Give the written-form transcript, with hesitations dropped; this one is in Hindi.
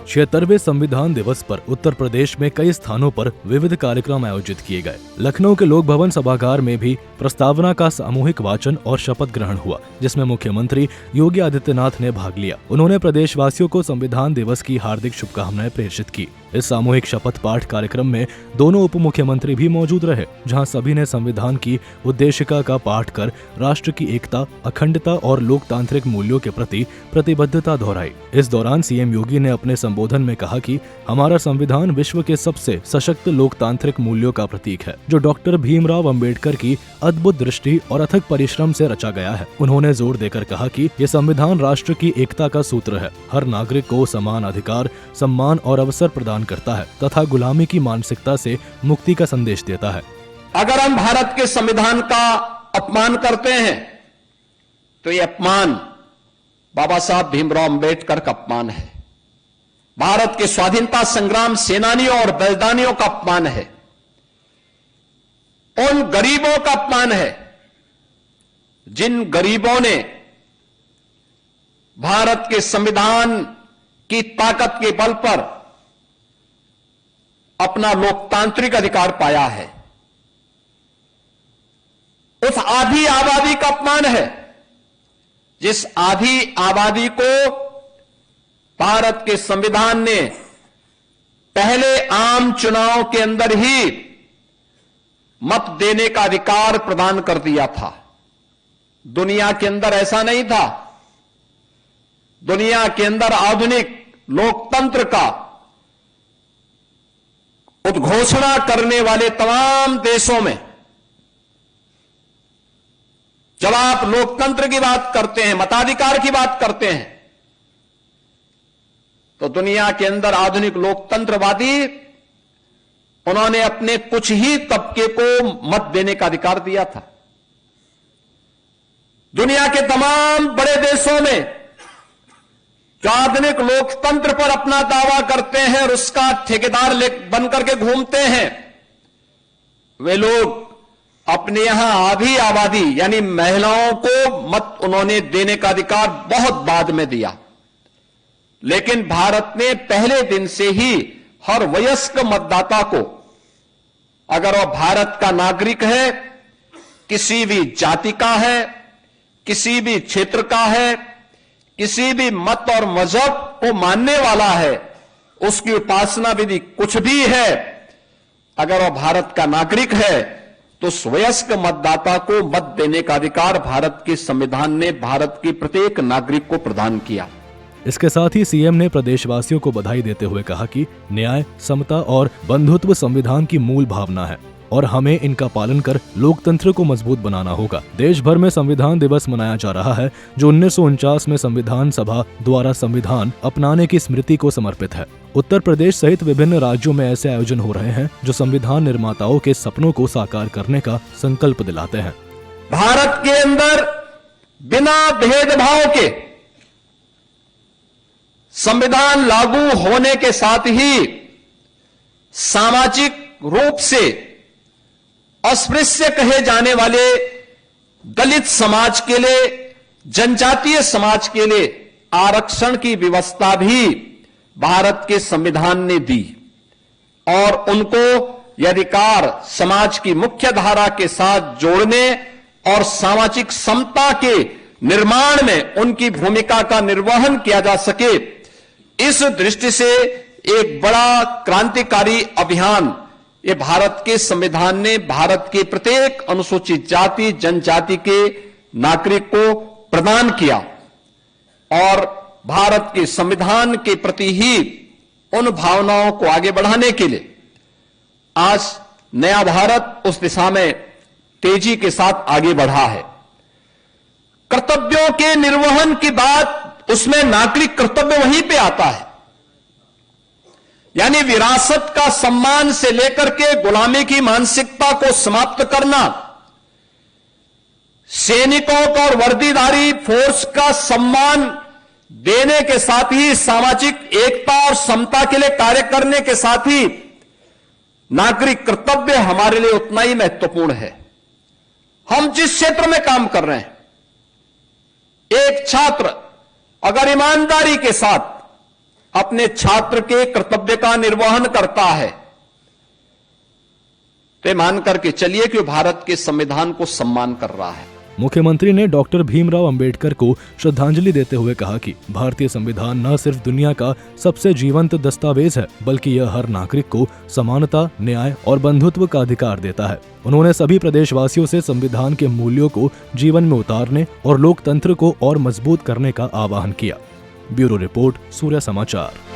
76वें संविधान दिवस पर उत्तर प्रदेश में कई स्थानों पर विविध कार्यक्रम आयोजित किए गए। लखनऊ के लोक भवन सभागार में भी प्रस्तावना का सामूहिक वाचन और शपथ ग्रहण हुआ, जिसमें मुख्यमंत्री योगी आदित्यनाथ ने भाग लिया। उन्होंने प्रदेशवासियों को संविधान दिवस की हार्दिक शुभकामनाएं प्रेषित की। इस सामूहिक शपथ पाठ कार्यक्रम में दोनों उप मुख्यमंत्री भी मौजूद रहे, जहां सभी ने संविधान की उद्देशिका का पाठ कर राष्ट्र की एकता, अखंडता और लोकतांत्रिक मूल्यों के प्रति प्रतिबद्धता दोहराई। इस दौरान सीएम योगी ने अपने संबोधन में कहा कि हमारा संविधान विश्व के सबसे सशक्त लोकतांत्रिक मूल्यों का प्रतीक है, जो डॉक्टर भीमराव अंबेडकर की अद्भुत दृष्टि और अथक परिश्रम से रचा गया है। उन्होंने जोर देकर कहा कि ये संविधान राष्ट्र की एकता का सूत्र है, हर नागरिक को समान अधिकार, सम्मान और अवसर प्रदान करता है तथा गुलामी की मानसिकता से मुक्ति का संदेश देता है। अगर हम भारत के संविधान का अपमान करते हैं तो ये अपमान बाबा साहब भीमराव अंबेडकर का अपमान है, भारत के स्वाधीनता संग्राम सेनानियों और बलिदानियों का अपमान है, उन गरीबों का अपमान है जिन गरीबों ने भारत के संविधान की ताकत के बल पर अपना लोकतांत्रिक अधिकार पाया है। उस आधी आबादी का अपमान है जिस आधी आबादी को भारत के संविधान ने पहले आम चुनाव के अंदर ही मत देने का अधिकार प्रदान कर दिया था। दुनिया के अंदर ऐसा नहीं था। दुनिया के अंदर आधुनिक लोकतंत्र का उद्घोषणा करने वाले तमाम देशों में जब आप लोकतंत्र की बात करते हैं, मताधिकार की बात करते हैं, तो दुनिया के अंदर आधुनिक लोकतंत्रवादी उन्होंने अपने कुछ ही तबके को मत देने का अधिकार दिया था। दुनिया के तमाम बड़े देशों में जो आधुनिक लोकतंत्र पर अपना दावा करते हैं और उसका ठेकेदार बन करके घूमते हैं, वे लोग अपने यहां आधी आबादी यानी महिलाओं को मत उन्होंने देने का अधिकार बहुत बाद में दिया। लेकिन भारत ने पहले दिन से ही हर वयस्क मतदाता को, अगर वह भारत का नागरिक है, किसी भी जाति का है, किसी भी क्षेत्र का है, किसी भी मत और मजहब को मानने वाला है, उसकी उपासना विधि कुछ भी है, अगर वह भारत का नागरिक है तो वयस्क मतदाता को मत देने का अधिकार भारत के संविधान ने भारत के प्रत्येक नागरिक को प्रदान किया। इसके साथ ही सीएम ने प्रदेशवासियों को बधाई देते हुए कहा कि न्याय, समता और बंधुत्व संविधान की मूल भावना है और हमें इनका पालन कर लोकतंत्र को मजबूत बनाना होगा। देश भर में संविधान दिवस मनाया जा रहा है, जो 1949 में संविधान सभा द्वारा संविधान अपनाने की स्मृति को समर्पित है। उत्तर प्रदेश सहित विभिन्न राज्यों में ऐसे आयोजन हो रहे हैं जो संविधान निर्माताओं के सपनों को साकार करने का संकल्प दिलाते हैं। भारत के अंदर बिना भेदभाव के संविधान लागू होने के साथ ही सामाजिक रूप से अस्पृश्य कहे जाने वाले दलित समाज के लिए, जनजातीय समाज के लिए आरक्षण की व्यवस्था भी भारत के संविधान ने दी और उनको यह अधिकार समाज की मुख्य धारा के साथ जोड़ने और सामाजिक समता के निर्माण में उनकी भूमिका का निर्वहन किया जा सके, इस दृष्टि से एक बड़ा क्रांतिकारी अभियान ये भारत के संविधान ने भारत के प्रत्येक अनुसूचित जाति, जनजाति के नागरिक को प्रदान किया और भारत के संविधान के प्रति ही उन भावनाओं को आगे बढ़ाने के लिए आज नया भारत उस दिशा में तेजी के साथ आगे बढ़ा है। कर्तव्यों के निर्वहन की बात, उसमें नागरिक कर्तव्य वहीं पे आता है, यानी विरासत का सम्मान से लेकर के गुलामी की मानसिकता को समाप्त करना, सैनिकों को और वर्दीधारी फोर्स का सम्मान देने के साथ ही सामाजिक एकता और समता के लिए कार्य करने के साथ ही नागरिक कर्तव्य हमारे लिए उतना ही महत्वपूर्ण है। हम जिस क्षेत्र में काम कर रहे हैं, एक छात्र अगर ईमानदारी के साथ अपने छात्र के कर्तव्य का निर्वहन करता है, तो मान करके चलिए कि भारत के संविधान को सम्मान कर रहा है। मुख्यमंत्री ने डॉक्टर भीमराव अंबेडकर को श्रद्धांजलि देते हुए कहा कि भारतीय संविधान न सिर्फ दुनिया का सबसे जीवंत दस्तावेज है, बल्कि यह हर नागरिक को समानता, न्याय और बंधुत्व का अधिकार देता है। उन्होंने सभी प्रदेशवासियों से संविधान के मूल्यों को जीवन में उतारने और लोकतंत्र को और मजबूत करने का आह्वान किया। ब्यूरो रिपोर्ट, सूर्य समाचार।